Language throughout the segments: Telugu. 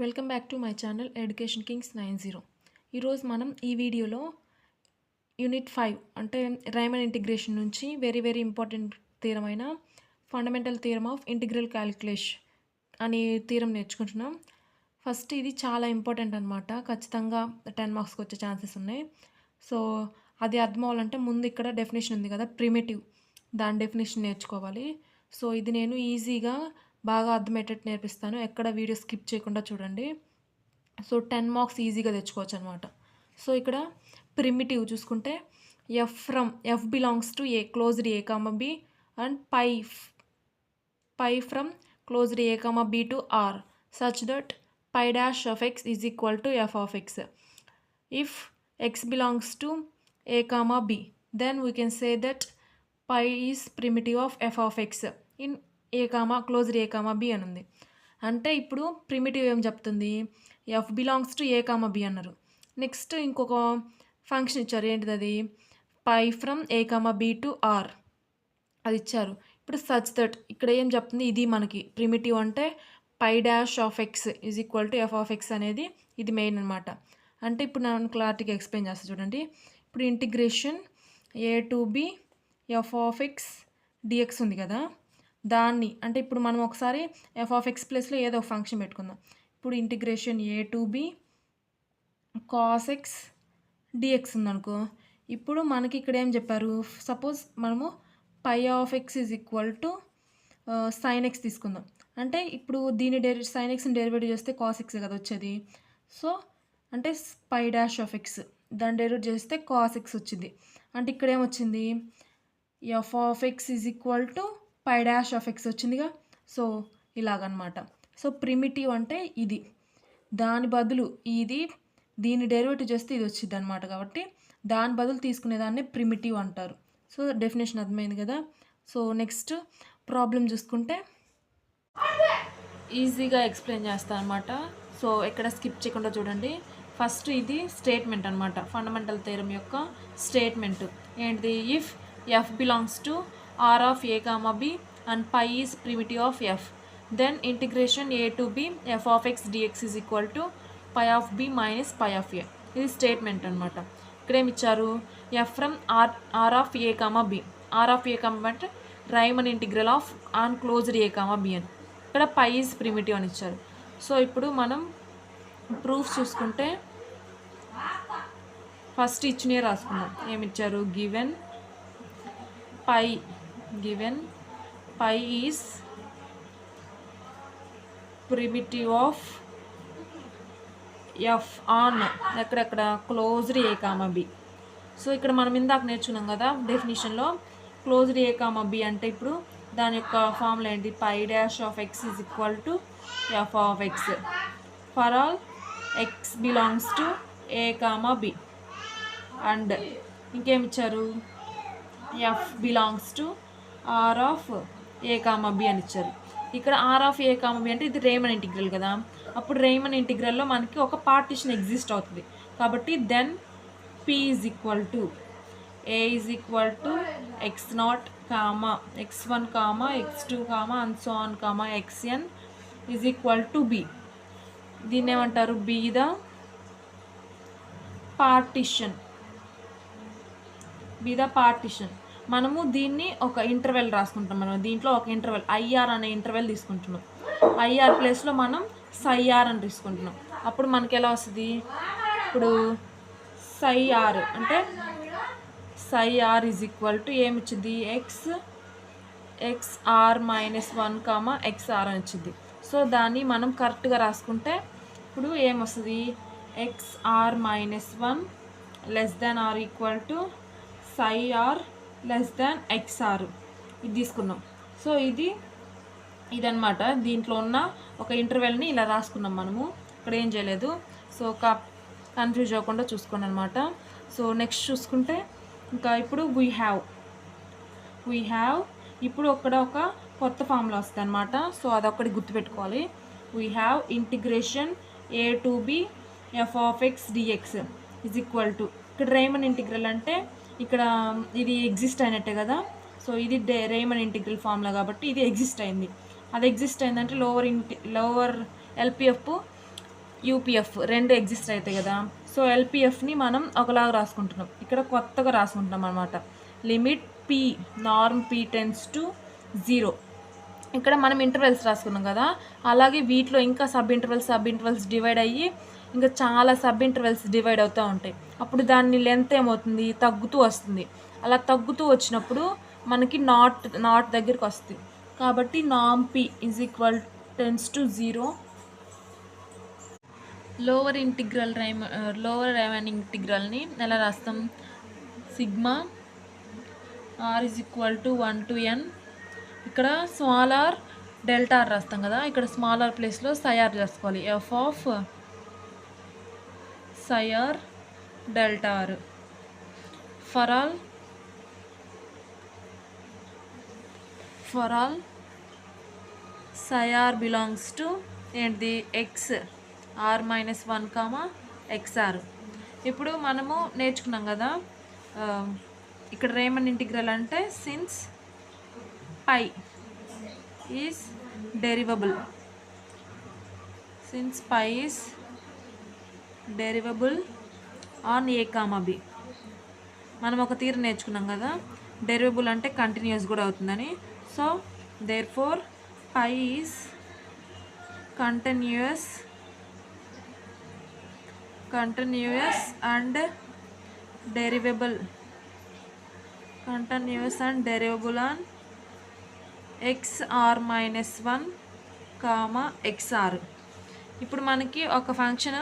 Welcome back to my channel education Kings 90. ఈరోజు మనం ఈ వీడియోలో యూనిట్ 5 అంటే రైమన్ ఇంటిగ్రేషన్ నుంచి వెరీ వెరీ ఇంపార్టెంట్ థీరం అయిన fundamental theorem of integral calculation అనే థీరం నేర్చుకుంటున్నాం. ఫస్ట్ ఇది చాలా ఇంపార్టెంట్ అనమాట. ఖచ్చితంగా 10 మార్క్స్కి వచ్చే ఛాన్సెస్ ఉన్నాయి. సో అది అర్థం అవ్వాలంటే ముందు ఇక్కడ డెఫినేషన్ ఉంది కదా, ప్రిమిటివ్, దాని డెఫినేషన్ నేర్చుకోవాలి. సో ఇది నేను ఈజీగా బాగా అర్థమయ్యేటట్టు నేర్పిస్తాను. ఎక్కడ వీడియో స్కిప్ చేయకుండా చూడండి. సో 10 మార్క్స్ ఈజీగా తెచ్చుకోవచ్చు అనమాట. సో ఇక్కడ ప్రిమిటివ్ చూసుకుంటే f belongs to a closed a comma b and pi from closed a comma b to R such that pi dash of x is equal to f of x. If x belongs to a comma b then we can say that pi is primitive of f of x in a comma closed a comma b అని ఉంది. అంటే ఇప్పుడు ప్రిమిటివ్ ఏం చెప్తుంది, f belongs to a comma b అన్నారు. నెక్స్ట్ ఇంకొక ఫంక్షన్ ఇచ్చారు, ఏంటిది అది, phi from a comma b to R అది ఇచ్చారు. ఇప్పుడు సచ్ దట్ ఇక్కడ ఏం చెప్తుంది, ఇది మనకి ప్రిమిటివ్ అంటే phi dash of x is equal to f of x అనేది ఇది మెయిన్ అనమాట. అంటే ఇప్పుడు నేను క్లారిటీగా ఎక్స్ప్లెయిన్ చేస్తాను చూడండి. ఇప్పుడు integration a to b f of x dx ఉంది కదా, దాన్ని అంటే ఇప్పుడు మనం ఒకసారి ఎఫ్ ఆఫ్ ఎక్స్ ప్లేస్లో ఏదో ఒక ఫంక్షన్ పెట్టుకుందాం. ఇప్పుడు integration a to b cos x dx ఉందనుకో, ఇప్పుడు మనకి ఇక్కడ ఏం చెప్పారు, సపోజ్ మనము phi of x is equal to sine x తీసుకుందాం. అంటే ఇప్పుడు దీని సైన్ ఎక్స్ని డెరివేటివ్ చేస్తే కాస్ ఎక్స్ కదా వచ్చేది. సో అంటే పై డాష్ ఆఫ్ ఎక్స్ దాన్ని డెరివేట్ చేస్తే కాస్ ఎక్స్ వచ్చింది. అంటే ఇక్కడ ఏమొచ్చింది, f of x is equal to pi dash of x వచ్చిందిగా. సో ఇలాగనమాట. సో ప్రిమిటివ్ అంటే ఇది, దాని బదులు ఇది దీన్ని డెరివేటివ్ చేస్తే ఇది వచ్చింది అనమాట. కాబట్టి దాని బదులు తీసుకునేదాన్ని ప్రిమిటివ్ అంటారు. సో డెఫినేషన్ అర్థమైంది కదా. సో నెక్స్ట్ ప్రాబ్లం చూసుకుంటే ఈజీగా ఎక్స్ప్లెయిన్ చేస్తాను అనమాట. సో ఎక్కడ స్కిప్ చేయకుండా చూడండి. ఫస్ట్ ఇది స్టేట్మెంట్ అనమాట, ఫండమెంటల్ థియరం యొక్క స్టేట్మెంట్ ఏంటిది, if f belongs to R of a comma b and phi is primitive of f then integration a to b f of x dx is equal to pi of b minus pi of a. ఇది స్టేట్మెంట్ అనమాట. ఇక్కడ ఏమి ఇచ్చారు, f from R of a comma b, R of a comma అంటే Riemann integral of on closed a comma b అని, ఇక్కడ పై ఈజ్ ప్రిమిటివ్ అని ఇచ్చారు. సో ఇప్పుడు మనం ప్రూఫ్ చూసుకుంటే ఫస్ట్ ఇచ్చినవి రాసుకుందాం. ఏమిచ్చారు, given phi is primitive of f on ఎక్కడెక్కడ closed a comma b. So ఇక్కడ మనం ఇందాక నేర్చుకున్నాం కదా డెఫినేషన్లో, క్లోజ్డ్ ఏ కామా బి అంటే ఇప్పుడు దాని యొక్క ఫార్ములా ఏంటి, phi dash of x is equal to f of x for all x belongs to a comma b. And ఇంకేమిచ్చారు, f belongs to R of a comma b అని ఇచ్చారు. ఇక్కడ R of a comma b అంటే ఇది రైమన్ ఇంటిగ్రల్ కదా, అప్పుడు రైమన్ ఇంటిగ్రల్లో మనకి ఒక పార్టిషన్ ఎగ్జిస్ట్ అవుతుంది. కాబట్టి then P is equal to a is equal to x naught comma x1 comma x2 comma and so on comma xn is equal to b. దీన్ని ఏమంటారు, బి ద పార్టిషన్. మనము దీన్ని ఒక ఇంటర్వెల్ రాసుకుంటాం. మనం దీంట్లో ఒక ఇంటర్వెల్ ఐఆర్ అనే ఇంటర్వెల్ తీసుకుంటున్నాం. ఐఆర్ ప్లేస్లో మనం సై ఆర్ అని తీసుకుంటున్నాం. అప్పుడు మనకి ఎలా వస్తుంది, ఇప్పుడు సై ఆర్ అంటే psi R is equal to ఏమిచ్చింది, ఎక్స్ఆర్ మైనస్ 1 కామా ఎక్స్ఆర్ అని వచ్చింది. సో దాన్ని మనం కరెక్ట్గా రాసుకుంటే ఇప్పుడు ఏమొస్తుంది, x r minus 1 less than R equal to psi R less than x r ఇది తీసుకున్నాం. సో ఇదన్నమాట. దీంట్లో ఉన్న ఒక ఇంటర్వెల్ని ఇలా రాసుకున్నాం మనము, ఇక్కడ ఏం చేయలేదు. సో కన్ఫ్యూజ్ అవ్వకుండా చూసుకోండి అనమాట. సో నెక్స్ట్ చూసుకుంటే ఇంకా ఇప్పుడు వీ హ్యావ్ ఇప్పుడు అక్కడ ఒక కొత్త ఫార్ములా వస్తుంది అనమాట. సో అదొక్కటి గుర్తుపెట్టుకోవాలి. We have integration a to b f of x dx is equal to, ఇక్కడ రైమన్ ఇంటిగ్రల్ అంటే ఇక్కడ ఇది ఎగ్జిస్ట్ అయినట్టే కదా. సో ఇది రైమన్ ఇంటిగ్రల్ ఫార్ములా కాబట్టి ఇది ఎగ్జిస్ట్ అయింది. అది ఎగ్జిస్ట్ అయిందంటే లోవర్ ఎల్పిఎఫ్ యూపీఎఫ్ రెండు ఎగ్జిస్ట్ అవుతాయి కదా. సో ఎల్పిఎఫ్ని మనం ఒకలాగా రాసుకుంటున్నాం, ఇక్కడ కొత్తగా రాసుకుంటున్నాం అనమాట. Limit P norm P tense to 0. ఇక్కడ మనం ఇంటర్వెల్స్ రాసుకున్నాం కదా, అలాగే వీటిలో ఇంకా సబ్ ఇంటర్వెల్స్ డివైడ్ అయ్యి ఇంకా చాలా సబ్ ఇంటర్వెల్స్ డివైడ్ అవుతూ ఉంటాయి. అప్పుడు దాని లెంత్ ఏమవుతుంది, తగ్గుతూ వస్తుంది. అలా తగ్గుతూ వచ్చినప్పుడు మనకి నాట్ దగ్గరికి వస్తుంది. కాబట్టి నామ్ P is equal tends to 0. Lower Riemann ఇంటిగ్రల్ని ఎలా రాస్తాం, sigma R is equal to 1 to n. ఇక్కడ స్మాల్ ఆర్ డెల్టా ఆర్ రాస్తాం కదా, ఇక్కడ స్మాల్ ఆర్ ప్లేస్లో సైఆర్ చేసుకోవాలి. F of psi r delta R for all psi r belongs to ఏంటిది, ఎక్స్ ఆర్ మైనస్ 1 XR. ఇప్పుడు మనము నేర్చుకున్నాం కదా ఇక్కడ రేమన్ ఇంటిగ్రల్ అంటే since phi is derivable on a comma b. మనం ఒక తీరు నేర్చుకున్నాం కదా, డెరివబుల్ అంటే కంటిన్యూస్ కూడా అవుతుందని. So therefore pi is continuous and derivable on XR minus 1 XR. ఇప్పుడు మనకి ఒక ఫంక్షన్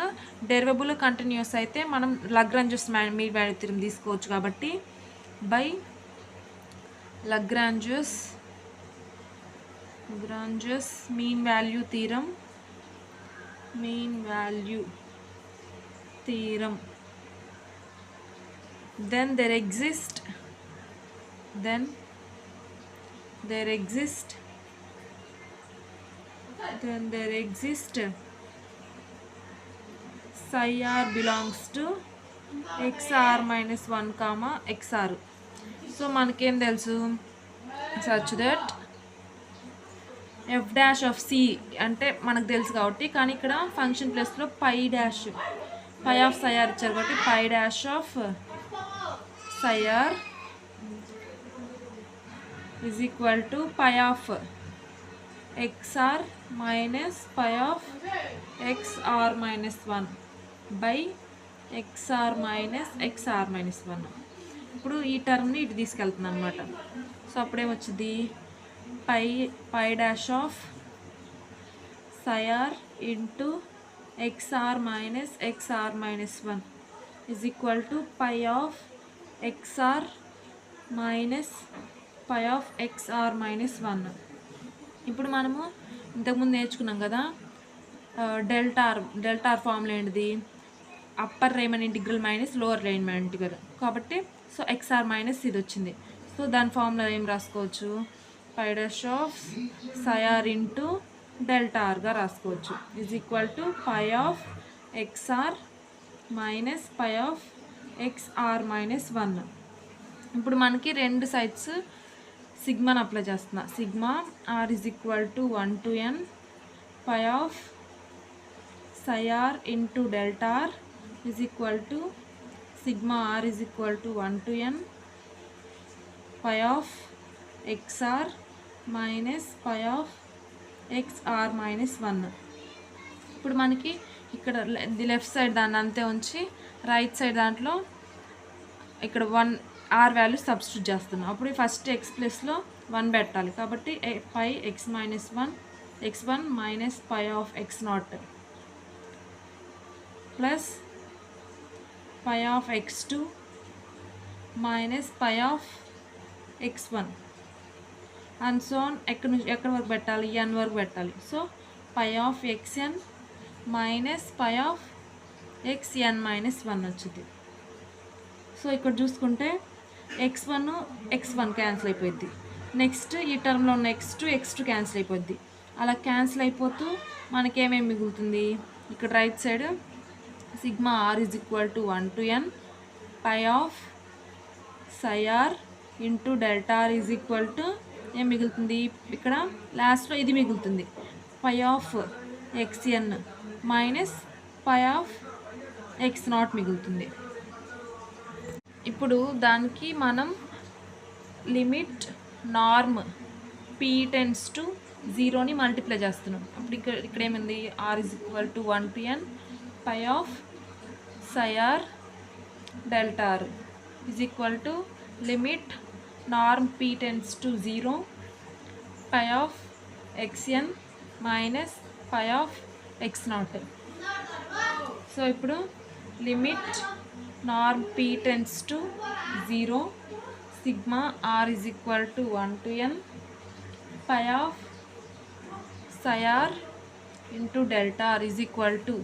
డెరివబుల్ కంటిన్యూస్ అయితే మనం లాగ్రాంజెస్ మీన్ వాల్యూ థియరం తీసుకోవచ్చు. కాబట్టి by Lagrange's mean value theorem then there exist psi r belongs to XR minus 1 XR. So మనకేం తెలుసు, such that f dash of c అంటే మనకు తెలుసు కాబట్టి, కానీ ఇక్కడ ఫంక్షన్ ప్లస్లో పై ఆఫ్ సైఆర్ ఇచ్చారు కాబట్టి phi dash of psi r is equal to pi of XR minus pi of XR minus 1 by XR minus 1. ఇప్పుడు ఈ టర్మ్ని ఇటు తీసుకెళ్తుంది అనమాట. సో అప్పుడేమొచ్చింది, phi dash of psi r into XR minus 1 is equal to pi of XR minus pi of XR minus 1. ఇప్పుడు మనము ఇంతకుముందు నేర్చుకున్నాం కదా డెల్టార్ ఫార్ములా ఏంటిది, upper Riemann integral minus lower Riemann integral. కాబట్టి సో XR మైనస్ ఇది వచ్చింది. సో దాని ఫార్ములా ఏం రాసుకోవచ్చు, phi dash of psi r into delta ఆర్గా రాసుకోవచ్చు is equal to pi of XR minus pi of XR minus 1. ఇప్పుడు మనకి రెండు సైడ్స్ సిగ్మాని అప్లై చేస్తున్నా. Sigma R is equal to 1 to n phi of psi r into delta R is equal to sigma R is equal to 1 to n phi of XR minus pi of XR minus 1. ఇప్పుడు మనకి ఇక్కడ లెఫ్ట్ సైడ్ దాన్ని అంతే ఉంచి రైట్ సైడ్ దాంట్లో ఇక్కడ 1 R వాల్యూ సబ్స్టిట్యూట్ చేస్తున్నాం. అప్పుడు ఫస్ట్ ఎక్స్ ప్లస్లో 1 పెట్టాలి. కాబట్టి pi x minus 1 x1 minus pi of x0 plus pi of x2 minus pi of x1 and so on. ఎక్కడి వరకు పెట్టాలి, n వరకు పెట్టాలి. So pi of xn minus pi of xn minus 1 వచ్చింది. సో ఇక్కడ చూసుకుంటే x1 క్యాన్సిల్ అయిపోద్ది. నెక్స్ట్ ఈ టర్మ్లో ఉన్న x2 క్యాన్సిల్ అయిపోద్ది. అలా క్యాన్సిల్ అయిపోతూ మనకేమేమి మిగులుతుంది, ఇక్కడ right side sigma R is equal to 1 to n phi of psi r into delta R is equal to ఏం మిగులుతుంది, ఇక్కడ లాస్ట్లో ఇది మిగులుతుంది phi of xn minus pi of x naught మిగులుతుంది. ఇప్పుడు దానికి మనం limit norm p tends to 0ని మల్టిప్లై చేస్తున్నాం. అప్పుడు ఇక్కడ ఏమైంది, r is equal to 1 to n phi of psi r delta r is equal to limit norm p tends to 0 phi of xn minus pi of x naught. So ఇప్పుడు limit norm p tends to 0 sigma r is equal to 1 to n phi of psi r into delta r is equal to,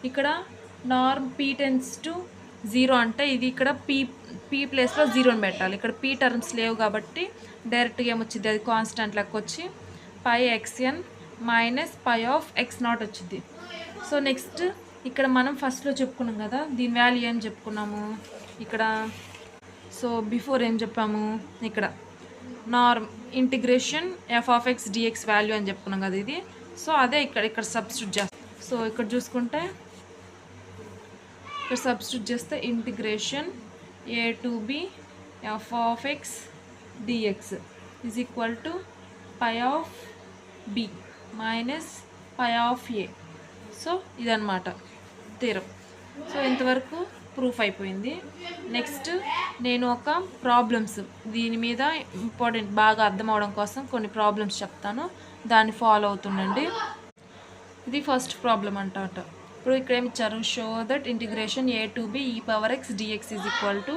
ఇక్కడ నార్మ్ p టెన్స్ టు 0 అంటే ఇది ఇక్కడ p ప్లేస్లో 0ని పెట్టాలి. ఇక్కడ p టర్మ్స్ లేవు కాబట్టి డైరెక్ట్గా ఏమొచ్చింది, అది కాన్స్టెంట్ లెక్క వచ్చి pi xn minus pi of x naught వచ్చింది. సో నెక్స్ట్ ఇక్కడ మనం ఫస్ట్లో చెప్పుకున్నాం కదా, దీని వాల్యూ ఏం చెప్పుకున్నాము ఇక్కడ. సో బిఫోర్ ఏం చెప్పాము, ఇక్కడ norm integration f of x dx value అని చెప్పుకున్నాం కదా ఇది. సో అదే ఇక్కడ సబ్స్టిట్యూట్ చేస్తాం. సో ఇక్కడ చూసుకుంటే ఇక్కడ సబ్స్టిట్యూట్ చేస్తే ఇంటిగ్రేషన్ a to b f of x dx is equal to pi of b minus pi of a. So ఇదన్నమాట థీరం. సో ఇంతవరకు ప్రూఫ్ అయిపోయింది. నెక్స్ట్ నేను ఒక ప్రాబ్లమ్స్ దీని మీద ఇంపార్టెంట్ బాగా అర్థం అవడం కోసం కొన్ని ప్రాబ్లమ్స్ చెప్తాను, దాన్ని ఫాలో అవుతుండండి. ఇది ఫస్ట్ ప్రాబ్లం అంట. ఇప్పుడు ఇక్కడ ఏమి ఇచ్చారు, షో దట్ ఇంటిగ్రేషన్ a to b e power x dx is equal to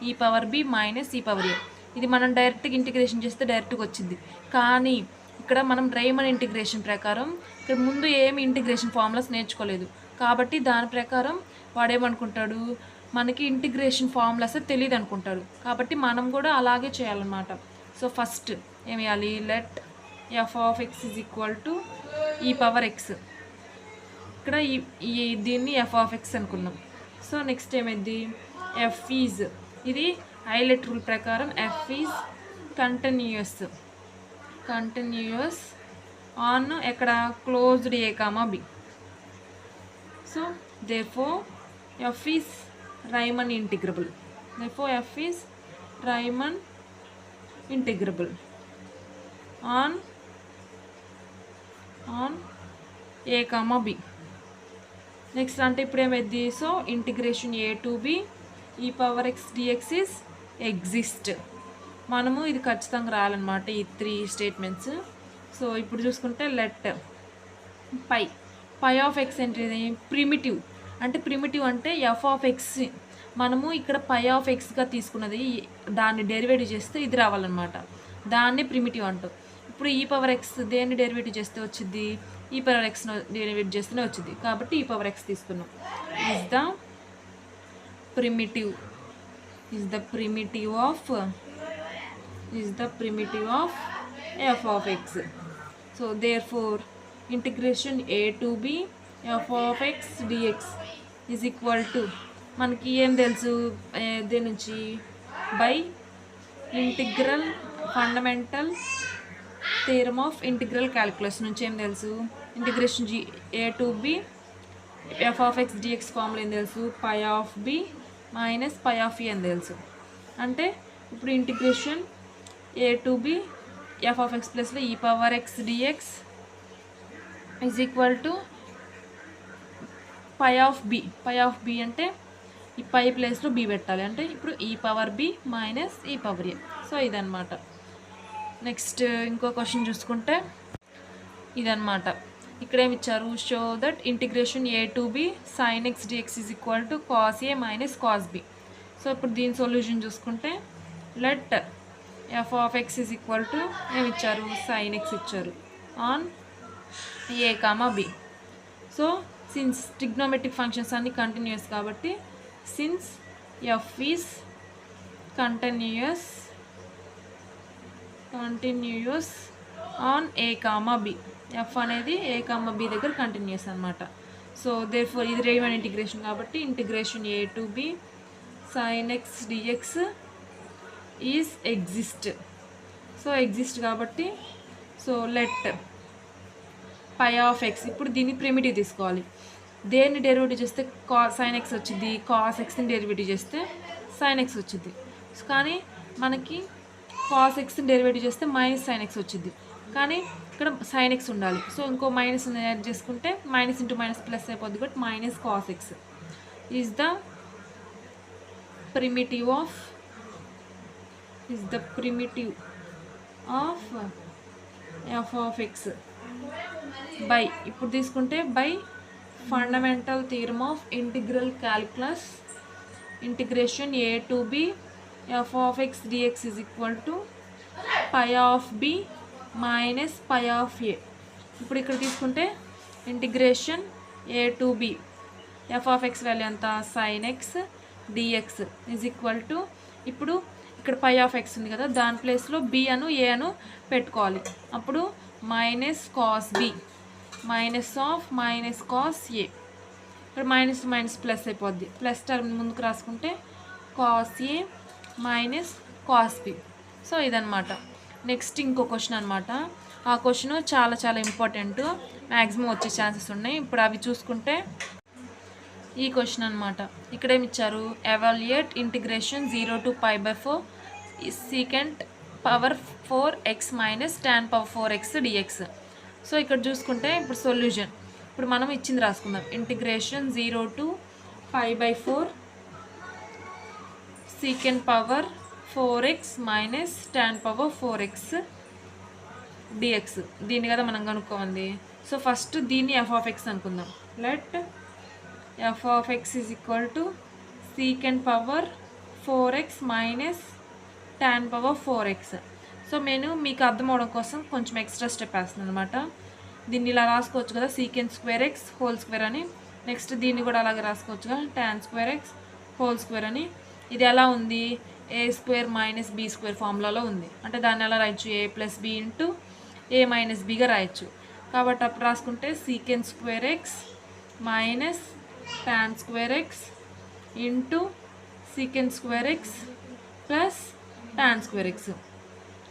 e power b minus e power a. ఇది మనం డైరెక్ట్గా ఇంటిగ్రేషన్ చేస్తే డైరెక్ట్గా వచ్చింది. కానీ ఇక్కడ మనం రైమన్ ఇంటిగ్రేషన్ ప్రకారం ఇక్కడ ముందు ఏమి ఇంటిగ్రేషన్ ఫార్ములాస్ నేర్చుకోలేదు కాబట్టి దాని ప్రకారం వాడేమనుకుంటాడు, మనకి ఇంటిగ్రేషన్ ఫార్ములాస్ తెలియదు అనుకుంటాడు. కాబట్టి మనం కూడా అలాగే చేయాలన్నమాట. సో ఫస్ట్ ఏం చేయాలి, let f of x is equal to e power x. ఇక్కడ దీన్ని ఎఫ్ ఆఫ్ ఎక్స్ అనుకున్నాం. సో నెక్స్ట్ ఏమైంది, ఎఫ్ ఈజ్, ఇది హైలైట్ రూల్ ప్రకారం ఎఫ్ ఈజ్ కంటిన్యూయస్ ఆన్ ఎక్కడ closed a comma b. So therefore f is Riemann integrable. Therefore f is Riemann integrable on a comma b. Next అంటే ఇప్పుడు ఏమైంది, so integration a to b e power x dx is exist. మనము ఇది ఖచ్చితంగా రాయాలన్నమాట ఈ 3 స్టేట్మెంట్స్. సో ఇప్పుడు చూసుకుంటే లెట్ పై ఆఫ్ ఎక్స్ అంటే ప్రిమిటివ్. అంటే ప్రిమిటివ్ అంటే ఎఫ్ ఆఫ్ ఎక్స్ మనము ఇక్కడ పై ఆఫ్ ఎక్స్గా తీసుకున్నది, దాన్ని డెరివేటివ్ చేస్తే ఇది రావాలన్నమాట, దాన్ని ప్రిమిటివ్ అంటాం. ఇప్పుడు ఈ పవర్ ఎక్స్ దేన్ని డెరివేటివ్ చేస్తే వచ్చింది, ఈ పవర్ ఎక్స్ డెరివేటివ్ చేస్తేనే వచ్చింది కాబట్టి ఈ పవర్ ఎక్స్ తీసుకున్నాం. Is the primitive of f of x. So therefore integration a to b f of x dx is equal to, మనకి ఏం తెలుసు దేని నుంచి, by integral fundamental theorem of integral calculus నుంచి ఏం తెలుసు, integration a to b f of x dx formula ఏం తెలుసు, phi of b minus pi of e అని తెలుసు. అంటే ఇప్పుడు integration a to b f of x ప్లస్లో e power x dx is equal to pi of b అంటే ఈ పై ప్లేస్లో బి పెట్టాలి. అంటే ఇప్పుడు e power b minus e power a. So ఇదన్నమాట. నెక్స్ట్ ఇంకో క్వశ్చన్ చూసుకుంటే ఇదన్నమాట. ఇక్కడ ఏమి ఇచ్చారు, షో దట్ ఇంటిగ్రేషన్ a to b sin x dx is equal to cos a minus cos b. So ఇప్పుడు దీని సొల్యూషన్ చూసుకుంటే let f of x is equal to ఏమి ఇచ్చారు, sin x ఇచ్చారు ఆన్ a కామా b. సో సిన్స్ ట్రిగ్నోమెట్రిక్ ఫంక్షన్స్ అన్ని కంటిన్యూస్ కాబట్టి since f is continuous on a comma b, f అనేది a కామా b దగ్గర కంటిన్యూస్ అనమాట. సో therefore ఇది రైమన్ ఇంటిగ్రేషన్ కాబట్టి integration a to b sin x dx is exist. So exist కాబట్టి so let phi of x, ఇప్పుడు దీన్ని ప్రిమిటివ్ తీసుకోవాలి. దేన్ని డెరివేటివ్ చేస్తే సైన్ ఎక్స్ వచ్చింది, కాస్ ఎక్స్ని డెరివేటివ్ చేస్తే సైన్ ఎక్స్ వచ్చింది. కానీ మనకి కాస్ ఎక్స్ని డెరివేటివ్ చేస్తే మైనస్ సైన్ ఎక్స్ వచ్చింది. కానీ ఇక్కడ సైన్ ఎక్స్ ఉండాలి. సో ఇంకో మైనస్ యాడ్ చేసుకుంటే మైనస్ ఇంటూ మైనస్ ప్లస్ అయిపోద్ది. But minus cos X is the primitive of f of x by ఇప్పుడు తీసుకుంటే by fundamental theorem of integral calculus integration a to b f of x dx is equal to pi of b minus pi of a. ఇప్పుడు ఇక్కడ తీసుకుంటే integration a to b f of x value ఎంత sin x dx is equal to ఇప్పుడు ఇక్కడ పై ఆఫ్ ఎక్స్ ఉంది కదా, దాని ప్లేస్లో బి అను ఏ అను పెట్టుకోవాలి. అప్పుడు minus cos b minus of minus cos a. ఇక్కడ మైనస్ మైనస్ ప్లస్ అయిపోద్ది. ప్లస్ టర్మ్ ముందుకు రాసుకుంటే cos a minus cos b. So ఇదనమాట. నెక్స్ట్ ఇంకో క్వశ్చన్ అనమాట. ఆ క్వశ్చన్ చాలా చాలా ఇంపార్టెంట్, మ్యాక్సిమం వచ్చే ఛాన్సెస్ ఉన్నాయి. ఇప్పుడు అవి చూసుకుంటే ఈ క్వశ్చన్ అనమాట. ఇక్కడ ఏమి ఇచ్చారు, evaluate integration 0 to π/4 secant power 4x minus tan power 4x dx. So ఇక్కడ చూసుకుంటే ఇప్పుడు సొల్యూషన్ ఇప్పుడు మనం ఇచ్చింది రాసుకుందాం. Integration 0 to π/4 secant power 4x minus tan power 4x dx. దీన్ని కదా మనం కనుక్కోవాలి. సో ఫస్ట్ దీన్ని f of x అనుకుందాం. Let f of x is equal to secant power 4x minus tan power 4x. So నేను మీకు అర్థం అవడం కోసం కొంచెం ఎక్స్ట్రా స్టెప్ వేస్తున్నాను అనమాట. దీన్ని ఇలా రాసుకోవచ్చు కదా, secant square x whole square అని. నెక్స్ట్ దీన్ని కూడా అలాగే రాసుకోవచ్చు కదా, tan square x whole square అని. ఇది ఎలా ఉంది, a square minus b square ఫార్ములాలో ఉంది. అంటే దాన్ని ఎలా రాయొచ్చు, a plus b into a minus bగా రాయొచ్చు. కాబట్టి అప్పుడు రాసుకుంటే secant square x minus tan square x into secant square x plus tan square x.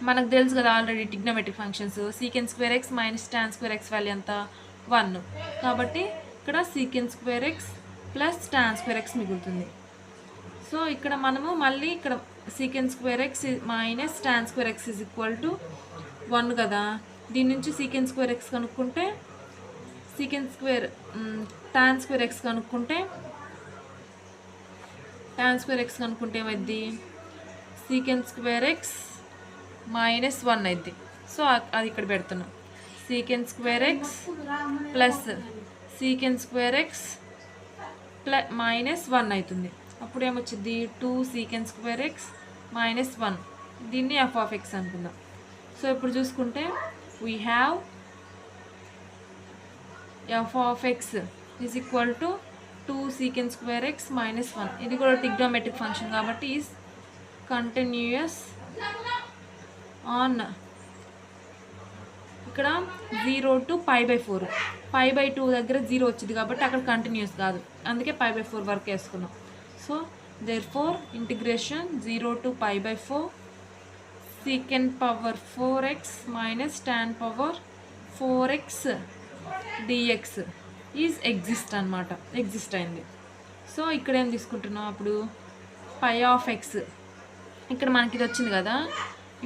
మనకు తెలుసు కదా already trigonometric functions. secant square x minus tan square x value ఎంత 1. కాబట్టి ఇక్కడ secant square x plus tan square x మిగులుతుంది. సో ఇక్కడ మనము మళ్ళీ ఇక్కడ secant square x minus tan square x is equal to 1 కదా. దీని నుంచి secant square x కనుక్కుంటే tan square x కనుక్కుంటే ఏమైంది, secant square x మైనస్ 1 అయింది. సో అది ఇక్కడ పెడుతున్నాం. secant square x plus secant square x minus 1 అవుతుంది. అప్పుడు ఏమొచ్చింది 2 secant square x మైనస్ 1. దీన్ని f of x అనుకుందాం. సో ఇప్పుడు చూసుకుంటే we have f of x is equal to 2 secant square x minus 1. ఇది కూడా ట్రిగ్నోమెట్రిక్ ఫంక్షన్ కాబట్టి ఈజ్ కంటిన్యూయస్ ఆన్ ఇక్కడ 0 to π/4. π/2 దగ్గర 0 వచ్చింది కాబట్టి అక్కడ కంటిన్యూస్ కాదు, అందుకే π/4 వరకు వేసుకున్నాం. So therefore integration 0 to π/4 secant power 4x minus tan power 4x dx is exist అనమాట, ఎగ్జిస్ట్ అయింది. సో ఇక్కడ ఏం తీసుకుంటున్నాం అప్పుడు పై ఆఫ్ ఎక్స్. ఇక్కడ మనకి ఇది వచ్చింది కదా,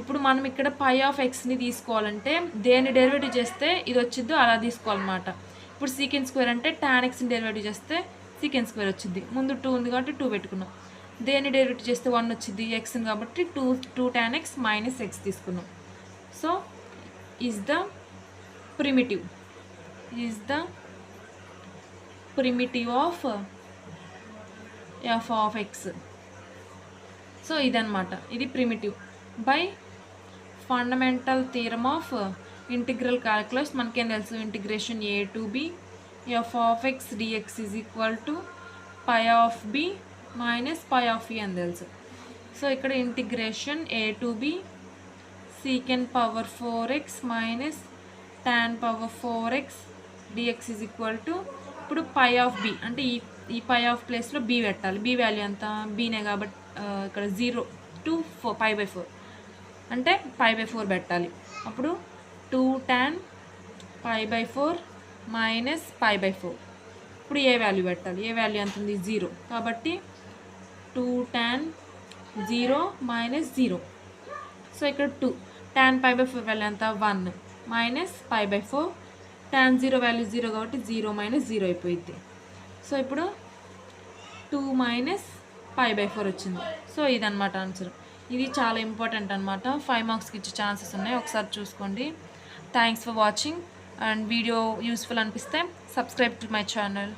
ఇప్పుడు మనం ఇక్కడ పై ఆఫ్ ఎక్స్ని తీసుకోవాలంటే దేన్ని డెరివేటివ్ చేస్తే ఇది వచ్చిద్దో అలా తీసుకోవాలన్నమాట. ఇప్పుడు secant స్క్వేర్ అంటే tan xని డెరివేటివ్ చేస్తే secant స్క్వేర్ వచ్చింది. ముందు 2 ఉంది కాబట్టి 2 పెట్టుకున్నాం. దేన్ని డెరివేటివ్ చేస్తే 1 వచ్చింది, ఎక్స్ని కాబట్టి 2 tan x మైనస్ ఎక్స్ తీసుకున్నాం. So is the primitive of f of x. So ఇదన్నమాట, ఇది primitive by fundamental theorem of integral calculus. మనకేం తెలుసు, integration a to b f of x dx is equal to pi of b minus pi of e అని తెలుసు. సో ఇక్కడ integration a to b secant power 4x minus tan power 4x dx is equal to ఇప్పుడు పై ఆఫ్ b అంటే ఈ పై ఆఫ్ ప్లేస్లో b పెట్టాలి. b వాల్యూ ఎంత, bనే కాబట్టి ఇక్కడ 0 to π/4 అంటే π/4 పెట్టాలి. అప్పుడు 2 tan π/4 మైనస్ π/4 ఇప్పుడు ఏ వాల్యూ పెట్టాలి, ఏ వాల్యూ ఎంత ఉంది 0, కాబట్టి 2 tan 0 మైనస్ 0. సో ఇక్కడ 2 tan π/4 వాల్యూ ఎంత 1 మైనస్ π/4. tan 0 వాల్యూ 0 కాబట్టి 0 మైనస్ 0 అయిపోయింది. సో ఇప్పుడు 2 మైనస్ π/4 వచ్చింది. సో ఇదన్నమాట ఆన్సర్. ఇది చాలా ఇంపార్టెంట్ అనమాట. 5 మార్క్స్కి ఇచ్చే ఛాన్సెస్ ఉన్నాయి, ఒకసారి చూసుకోండి. Thanks for watching. And video useful అనిపిస్తే సబ్స్క్రైబ్ టు మై ఛానల్.